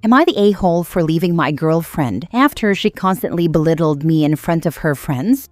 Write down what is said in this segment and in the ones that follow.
Am I the a-hole for leaving my girlfriend after she constantly belittled me in front of her friends?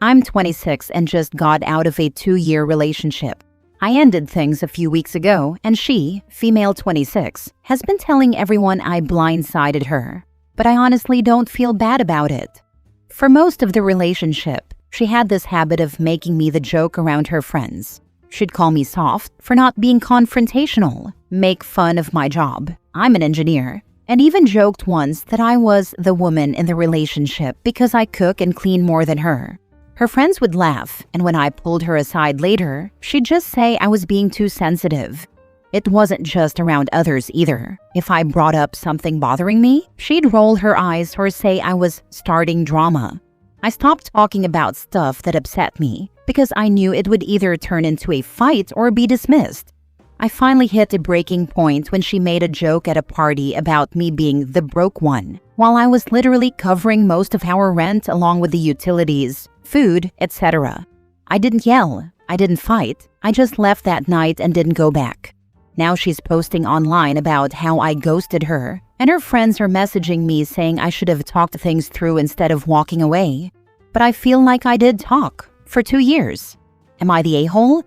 I'm 26 and just got out of a 2-year relationship. I ended things a few weeks ago, and she, female 26, has been telling everyone I blindsided her. But I honestly don't feel bad about it. For most of the relationship, she had this habit of making me the joke around her friends. She'd call me soft for not being confrontational, make fun of my job. I'm an engineer, and even joked once that I was the woman in the relationship because I cook and clean more than her. Her friends would laugh, and when I pulled her aside later, she'd just say I was being too sensitive. It wasn't just around others either. If I brought up something bothering me, she'd roll her eyes or say I was starting drama. I stopped talking about stuff that upset me because I knew it would either turn into a fight or be dismissed. I finally hit a breaking point when she made a joke at a party about me being the broke one, while I was literally covering most of our rent along with the utilities, food, etc. I didn't yell, I didn't fight, I just left that night and didn't go back. Now she's posting online about how I ghosted her, and her friends are messaging me saying I should have talked things through instead of walking away. But I feel like I did talk for 2 years. Am I the a-hole?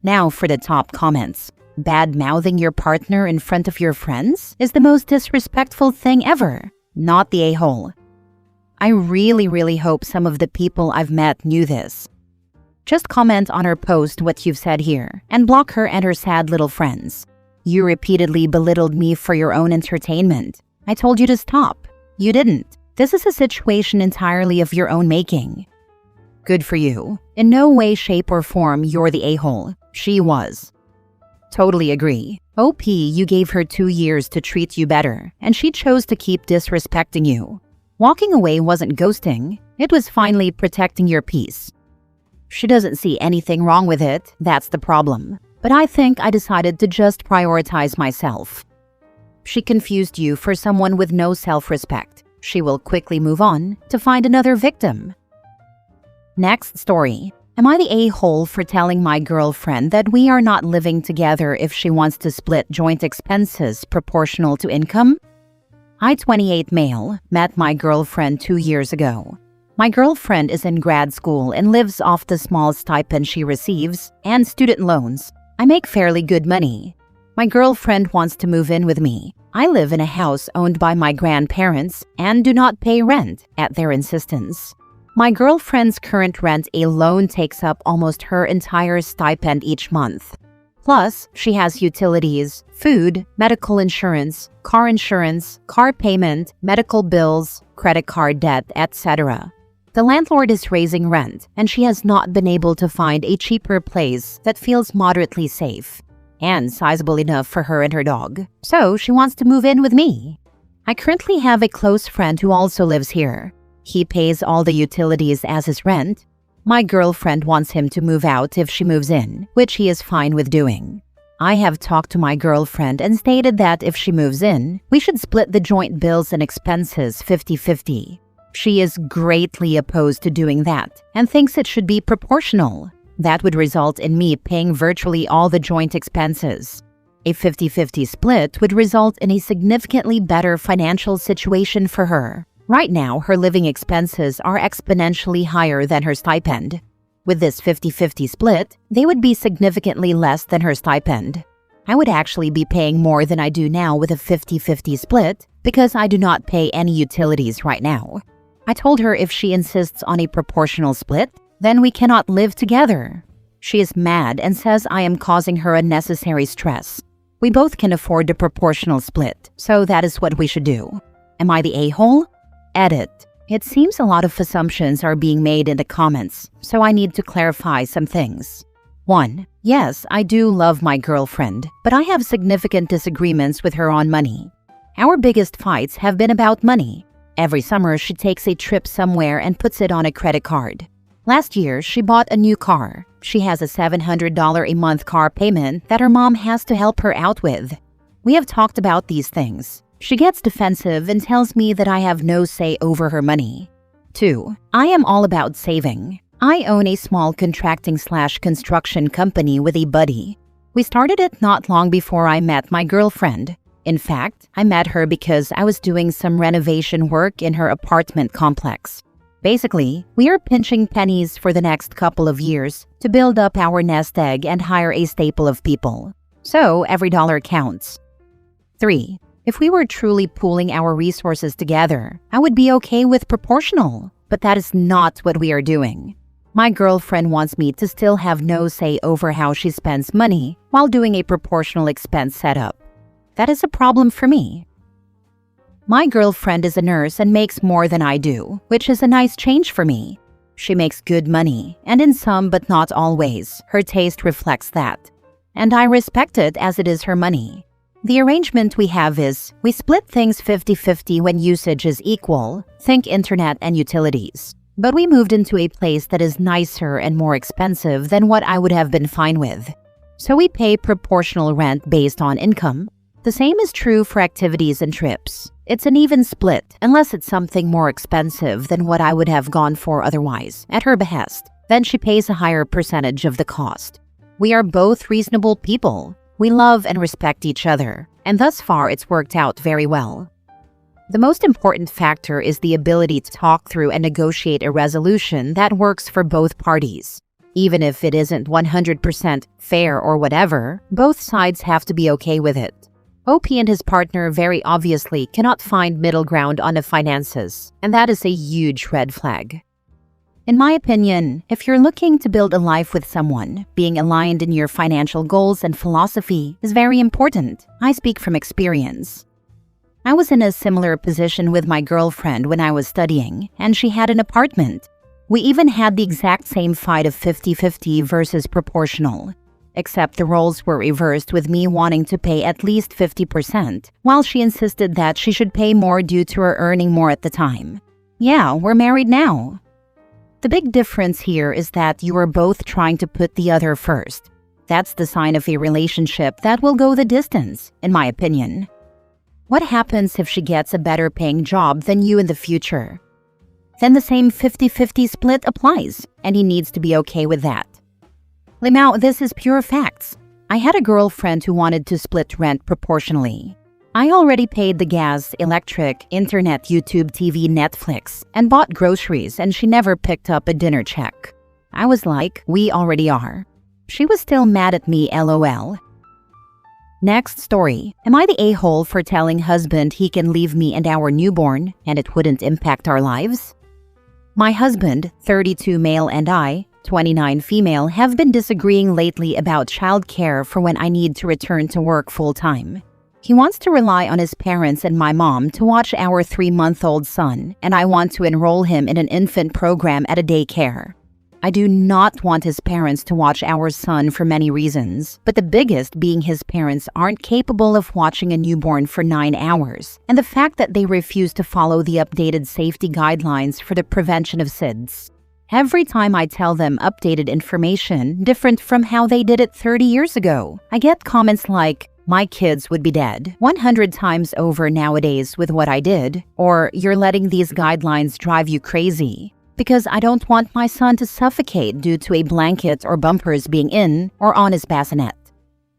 Now for the top comments. Bad-mouthing your partner in front of your friends is the most disrespectful thing ever. Not the a-hole. I really hope some of the people I've met knew this. Just comment on her post what you've said here and block her and her sad little friends. You repeatedly belittled me for your own entertainment. I told you to stop. You didn't. This is a situation entirely of your own making. Good for you. In no way, shape, or form you're the a-hole. She was. Totally agree. OP, you gave her 2 years to treat you better, and she chose to keep disrespecting you. Walking away wasn't ghosting. It was finally protecting your peace. She doesn't see anything wrong with it, that's the problem. But I think I decided to just prioritize myself. She confused you for someone with no self-respect. She will quickly move on to find another victim. Next story. Am I the a-hole for telling my girlfriend that we are not living together if she wants to split joint expenses proportional to income? I, 28 male, met my girlfriend 2 years ago. My girlfriend is in grad school and lives off the small stipend she receives and student loans. I make fairly good money. My girlfriend wants to move in with me. I live in a house owned by my grandparents and do not pay rent at their insistence. My girlfriend's current rent alone takes up almost her entire stipend each month. Plus, she has utilities, food, medical insurance, car payment, medical bills, credit card debt, etc. The landlord is raising rent, and she has not been able to find a cheaper place that feels moderately safe and sizable enough for her and her dog. So she wants to move in with me. I currently have a close friend who also lives here. He pays all the utilities as his rent. My girlfriend wants him to move out if she moves in, which he is fine with doing. I have talked to my girlfriend and stated that if she moves in, we should split the joint bills and expenses 50-50. She is greatly opposed to doing that and thinks it should be proportional. That would result in me paying virtually all the joint expenses. A 50-50 split would result in a significantly better financial situation for her. Right now, her living expenses are exponentially higher than her stipend. With this 50-50 split, they would be significantly less than her stipend. I would actually be paying more than I do now with a 50-50 split because I do not pay any utilities right now. I told her if she insists on a proportional split, then we cannot live together. She is mad and says I am causing her unnecessary stress. We both can afford the proportional split, so that is what we should do. Am I the a-hole? Edit. It seems a lot of assumptions are being made in the comments, so I need to clarify some things. 1. Yes, I do love my girlfriend, but I have significant disagreements with her on money. Our biggest fights have been about money. Every summer, she takes a trip somewhere and puts it on a credit card. Last year, she bought a new car. She has a $700 a month car payment that her mom has to help her out with. We have talked about these things. She gets defensive and tells me that I have no say over her money. 2. I am all about saving. I own a small contracting/construction company with a buddy. We started it not long before I met my girlfriend. In fact, I met her because I was doing some renovation work in her apartment complex. Basically, we are pinching pennies for the next couple of years to build up our nest egg and hire a staple of people. So every dollar counts. 3. If we were truly pooling our resources together, I would be okay with proportional, but that is not what we are doing. My girlfriend wants me to still have no say over how she spends money while doing a proportional expense setup. That is a problem for me. My girlfriend is a nurse and makes more than I do, which is a nice change for me. She makes good money, and in some but not all ways, her taste reflects that. And I respect it as it is her money. The arrangement we have is, we split things 50-50 when usage is equal, think internet and utilities. But we moved into a place that is nicer and more expensive than what I would have been fine with. So we pay proportional rent based on income. The same is true for activities and trips. It's an even split, unless it's something more expensive than what I would have gone for otherwise, at her behest. Then she pays a higher percentage of the cost. We are both reasonable people. We love and respect each other, and thus far it's worked out very well. The most important factor is the ability to talk through and negotiate a resolution that works for both parties. Even if it isn't 100% fair or whatever, both sides have to be okay with it. OP and his partner very obviously cannot find middle ground on the finances, and that is a huge red flag. In my opinion, if you're looking to build a life with someone, being aligned in your financial goals and philosophy is very important. I speak from experience. I was in a similar position with my girlfriend when I was studying, and she had an apartment. We even had the exact same fight of 50-50 versus proportional. Except the roles were reversed, with me wanting to pay at least 50%, while she insisted that she should pay more due to her earning more at the time. Yeah, we're married now. The big difference here is that you are both trying to put the other first. That's the sign of a relationship that will go the distance, in my opinion. What happens if she gets a better paying job than you in the future? Then the same 50-50 split applies, and he needs to be okay with that. Limao, this is pure facts. I had a girlfriend who wanted to split rent proportionally. I already paid the gas, electric, internet, YouTube, TV, Netflix, and bought groceries, and she never picked up a dinner check. I was like, we already are. She was still mad at me, LOL. Next story. Am I the a-hole for telling husband he can leave me and our newborn, and it wouldn't impact our lives? My husband, 32 male, and I, 29 female, have been disagreeing lately about childcare for when I need to return to work full-time. He wants to rely on his parents and my mom to watch our 3-month-old son, and I want to enroll him in an infant program at a daycare. I do not want his parents to watch our son for many reasons, but the biggest being his parents aren't capable of watching a newborn for 9 hours, and the fact that they refuse to follow the updated safety guidelines for the prevention of SIDS. Every time I tell them updated information different from how they did it 30 years ago, I get comments like, "My kids would be dead 100 times over nowadays with what I did," or "You're letting these guidelines drive you crazy." Because I don't want my son to suffocate due to a blanket or bumpers being in or on his bassinet.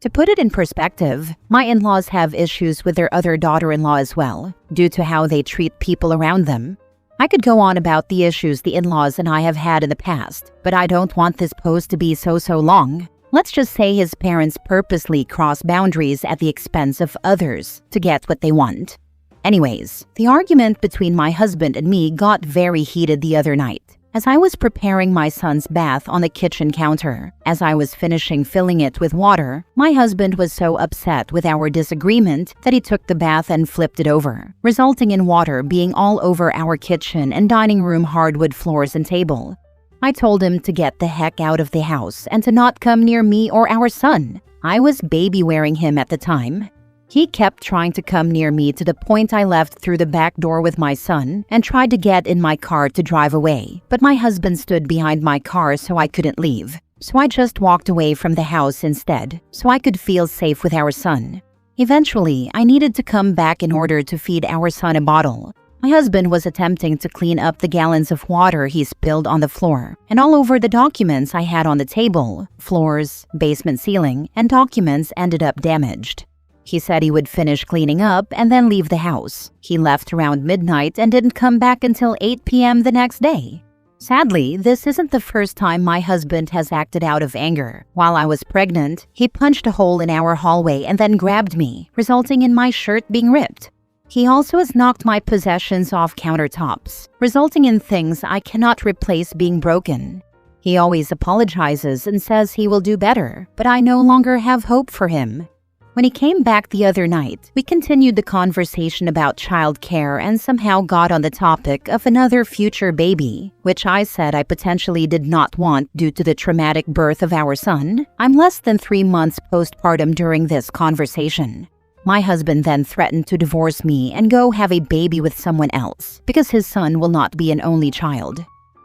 To put it in perspective, my in-laws have issues with their other daughter-in-law as well, due to how they treat people around them. I could go on about the issues the in-laws and I have had in the past, but I don't want this post to be so long. Let's just say his parents purposely cross boundaries at the expense of others to get what they want. Anyways, the argument between my husband and me got very heated the other night. As I was preparing my son's bath on the kitchen counter, as I was finishing filling it with water, my husband was so upset with our disagreement that he took the bath and flipped it over, resulting in water being all over our kitchen and dining room hardwood floors and table. I told him to get the heck out of the house and to not come near me or our son. I was baby-wearing him at the time. He kept trying to come near me to the point I left through the back door with my son and tried to get in my car to drive away, but my husband stood behind my car so I couldn't leave. So I just walked away from the house instead, so I could feel safe with our son. Eventually, I needed to come back in order to feed our son a bottle. My husband was attempting to clean up the gallons of water he spilled on the floor and all over the documents I had on the table. Floors, basement ceiling, and documents ended up damaged. He said he would finish cleaning up and then leave the house. He left around midnight and didn't come back until 8 p.m. the next day. Sadly, this isn't the first time my husband has acted out of anger. While I was pregnant, he punched a hole in our hallway and then grabbed me, resulting in my shirt being ripped. He also has knocked my possessions off countertops, resulting in things I cannot replace being broken. He always apologizes and says he will do better, but I no longer have hope for him. When he came back the other night, we continued the conversation about childcare and somehow got on the topic of another future baby, which I said I potentially did not want due to the traumatic birth of our son. I'm less than 3 months postpartum during this conversation. My husband then threatened to divorce me and go have a baby with someone else because his son will not be an only child.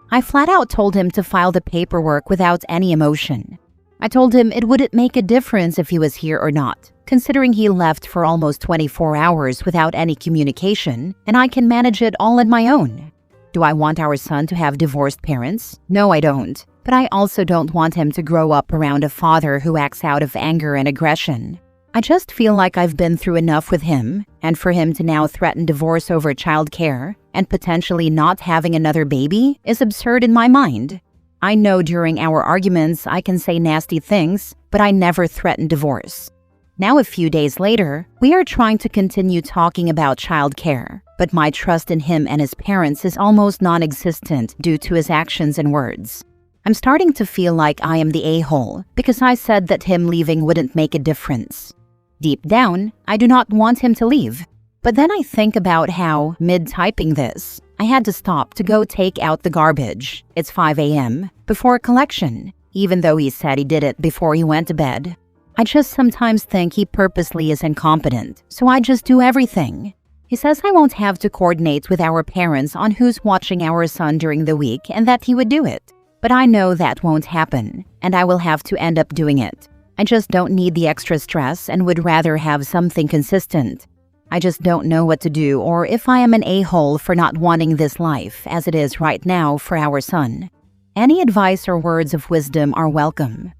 I flat out told him to file the paperwork without any emotion. I told him it wouldn't make a difference if he was here or not, considering he left for almost 24 hours without any communication, and I can manage it all on my own. Do I want our son to have divorced parents? No, I don't. But I also don't want him to grow up around a father who acts out of anger and aggression. I just feel like I've been through enough with him, and for him to now threaten divorce over childcare and potentially not having another baby is absurd in my mind. I know during our arguments I can say nasty things, but I never threaten divorce. Now a few days later, we are trying to continue talking about childcare, but my trust in him and his parents is almost non-existent due to his actions and words. I'm starting to feel like I am the a-hole because I said that him leaving wouldn't make a difference. Deep down, I do not want him to leave. But then I think about how, mid-typing this, I had to stop to go take out the garbage. It's 5 a.m. before collection, even though he said he did it before he went to bed. I just sometimes think he purposely is incompetent, so I just do everything. He says I won't have to coordinate with our parents on who's watching our son during the week and that he would do it. But I know that won't happen, and I will have to end up doing it. I just don't need the extra stress and would rather have something consistent. I just don't know what to do or if I am an a-hole for not wanting this life as it is right now for our son. Any advice or words of wisdom are welcome.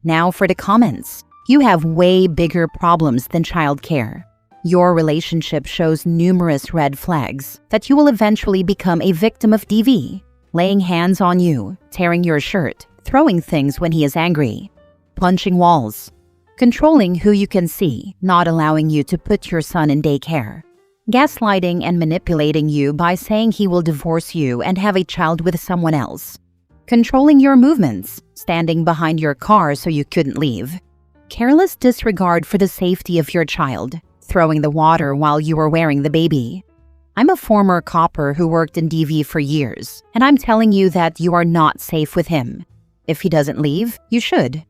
Now for the comments. You have way bigger problems than childcare. Your relationship shows numerous red flags that you will eventually become a victim of DV, laying hands on you, tearing your shirt, throwing things when he is angry, punching walls, controlling who you can see, not allowing you to put your son in daycare, gaslighting and manipulating you by saying he will divorce you and have a child with someone else, controlling your movements, standing behind your car so you couldn't leave, careless disregard for the safety of your child, throwing the water while you were wearing the baby. I'm a former copper who worked in DV for years, and I'm telling you that you are not safe with him. If he doesn't leave, you should.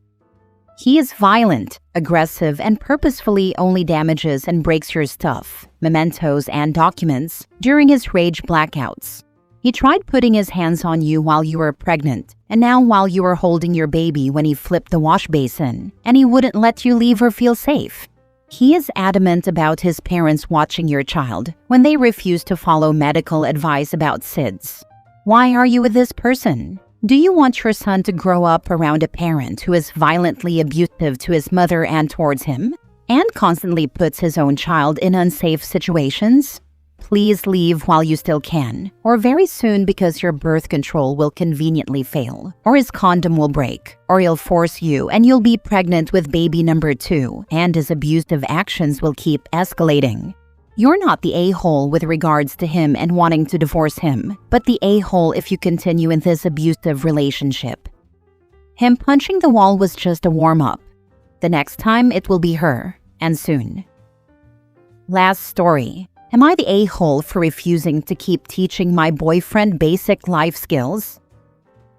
He is violent, aggressive, and purposefully only damages and breaks your stuff, mementos, and documents during his rage blackouts. He tried putting his hands on you while you were pregnant, and now while you were holding your baby when he flipped the wash basin, and he wouldn't let you leave or feel safe. He is adamant about his parents watching your child when they refuse to follow medical advice about SIDS. Why are you with this person? Do you want your son to grow up around a parent who is violently abusive to his mother and towards him, and constantly puts his own child in unsafe situations? Please leave while you still can, or very soon because your birth control will conveniently fail, or his condom will break, or he'll force you and you'll be pregnant with baby number 2, and his abusive actions will keep escalating. You're not the a-hole with regards to him and wanting to divorce him, but the a-hole if you continue in this abusive relationship. Him punching the wall was just a warm-up. The next time it will be her, and soon. Last story. Am I the a-hole for refusing to keep teaching my boyfriend basic life skills?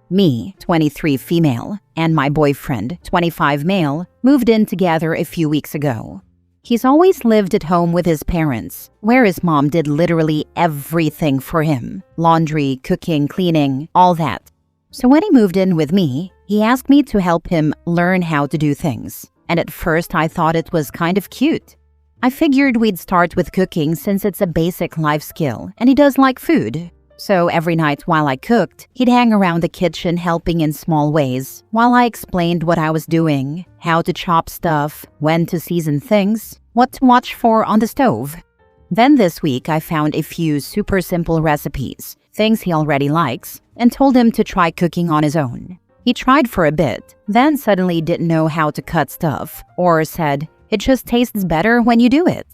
Me, 23 female, and my boyfriend, 25 male, moved in together a few weeks ago. He's always lived at home with his parents, where his mom did literally everything for him. Laundry, cooking, cleaning, all that. So when he moved in with me, he asked me to help him learn how to do things. And at first I thought it was kind of cute. I figured we'd start with cooking since it's a basic life skill and he does like food. So every night while I cooked, he'd hang around the kitchen helping in small ways while I explained what I was doing, how to chop stuff, when to season things, what to watch for on the stove. Then this week I found a few super simple recipes, things he already likes, and told him to try cooking on his own. He tried for a bit, then suddenly didn't know how to cut stuff, or said, "It just tastes better when you do it."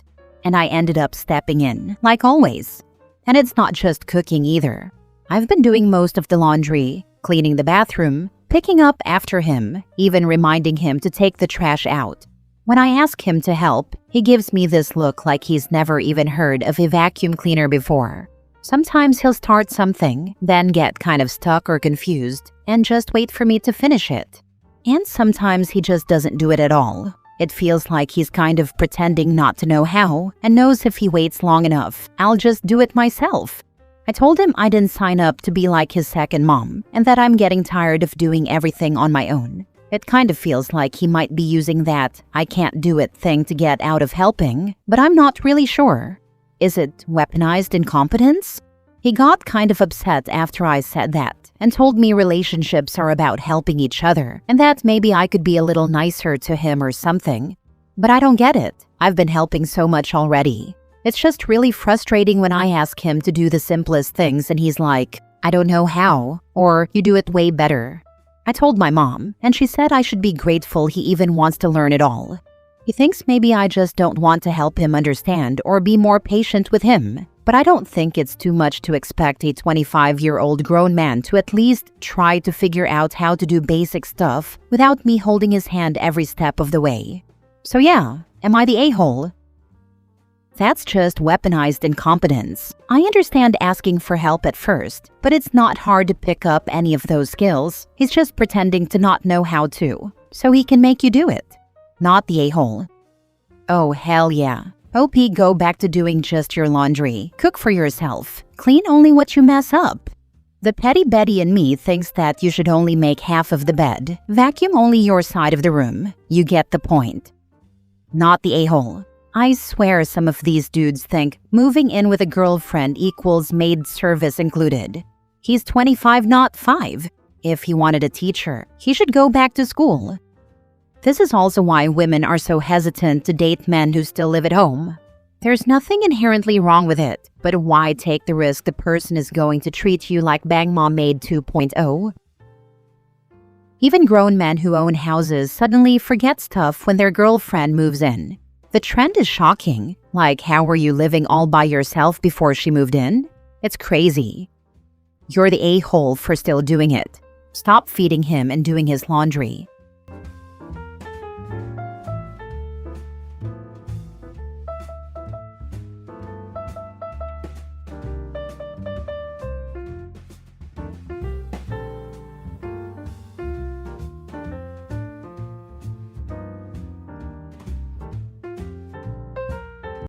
And I ended up stepping in, like always. And it's not just cooking either. I've been doing most of the laundry, cleaning the bathroom, picking up after him, even reminding him to take the trash out. When I ask him to help, he gives me this look like he's never even heard of a vacuum cleaner before. Sometimes he'll start something, then get kind of stuck or confused, and just wait for me to finish it. And sometimes he just doesn't do it at all. It feels like he's kind of pretending not to know how, and knows if he waits long enough, I'll just do it myself. I told him I didn't sign up to be like his second mom, and that I'm getting tired of doing everything on my own. It kind of feels like he might be using that "I can't do it" thing to get out of helping, but I'm not really sure. Is it weaponized incompetence? He got kind of upset after I said that, and told me relationships are about helping each other, and that maybe I could be a little nicer to him or something. But I don't get it. I've been helping so much already. It's just really frustrating when I ask him to do the simplest things and he's like, "I don't know how," or "You do it way better." I told my mom, and she said I should be grateful he even wants to learn it all. He thinks maybe I just don't want to help him understand or be more patient with him. But I don't think it's too much to expect a 25-year-old grown man to at least try to figure out how to do basic stuff without me holding his hand every step of the way. So yeah, am I the a-hole? That's just weaponized incompetence. I understand asking for help at first, but it's not hard to pick up any of those skills. He's just pretending to not know how to, so he can make you do it. Not the a-hole. Oh, hell yeah. OP, go back to doing just your laundry. Cook for yourself. Clean only what you mess up. The petty Betty in me thinks that you should only make half of the bed. Vacuum only your side of the room. You get the point. Not the a-hole. I swear some of these dudes think moving in with a girlfriend equals maid service included. He's 25, not 5. If he wanted a teacher, he should go back to school. This is also why women are so hesitant to date men who still live at home. There's nothing inherently wrong with it, but why take the risk the person is going to treat you like Bang Mom Maid 2.0? Even grown men who own houses suddenly forget stuff when their girlfriend moves in. The trend is shocking. Like, how were you living all by yourself before she moved in? It's crazy. You're the a-hole for still doing it. Stop feeding him and doing his laundry.